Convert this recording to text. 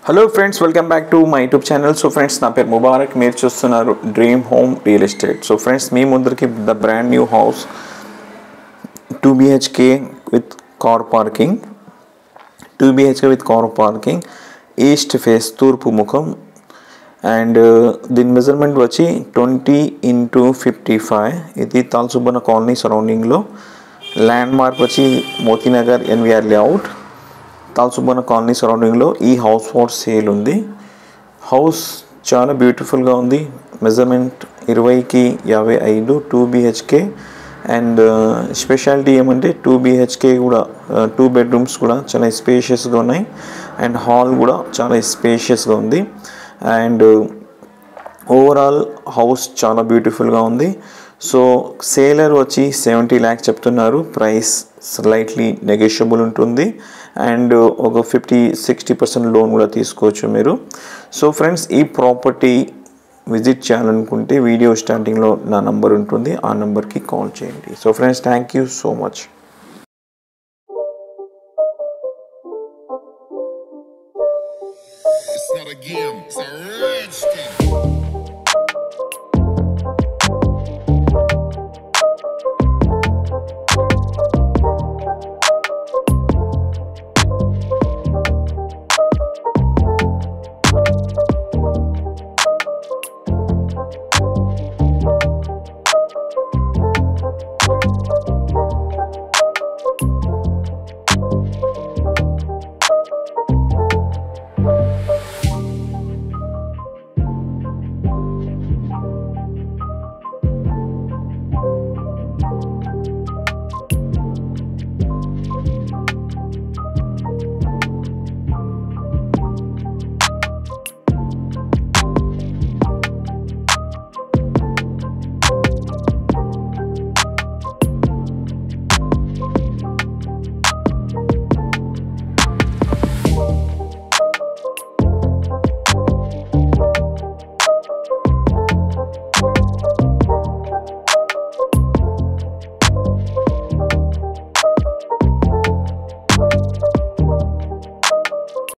Hello friends, welcome back to my YouTube channel. So friends, na per Mubarak meer chustunnaru Dream Home Real Estate. So friends, mee mundariki the brand new house 2 BHK with car parking. 2 BHK with car parking, east face తూర్పు ముఖం, and దీని measurement వచ్చి 20x55. ఇది తాల్సుబ్బన colony surrounding లో. Landmark వచ్చి Motinagar NVR layout, తాల్సుబ్బన colony surrounding లో ఈ హౌస్ ఫర్ సేల్ ఉంది. హౌస్ చాలా బ్యూటిఫుల్ గా ఉంది. Measurement 20x55 2 BHK and speciality ఏమంటే 2 BHK కూడా 2 బెడ్రూమ్స్ కూడా చాలా స్పేషియస్గా ఉన్నాయి అండ్ హాల్ కూడా చాలా స్పేషియస్గా ఉంది. అండ్ ఓవరాల్ హౌస్ చాలా బ్యూటిఫుల్గా ఉంది. సో సేలర్ వచ్చి 70 lakhs చెప్తున్నారు. ప్రైస్ స్లైట్లీ నెగోషియబుల్ ఉంటుంది అండ్ ఒక 50-60% లోన్ కూడా తీసుకోవచ్చు మీరు. సో ఫ్రెండ్స్, ఈ ప్రాపర్టీ విజిట్ చేయాలనుకుంటే వీడియో స్టార్టింగ్లో నా నంబర్ ఉంటుంది, ఆ నెంబర్కి కాల్ చేయండి. So friends, thank you so much.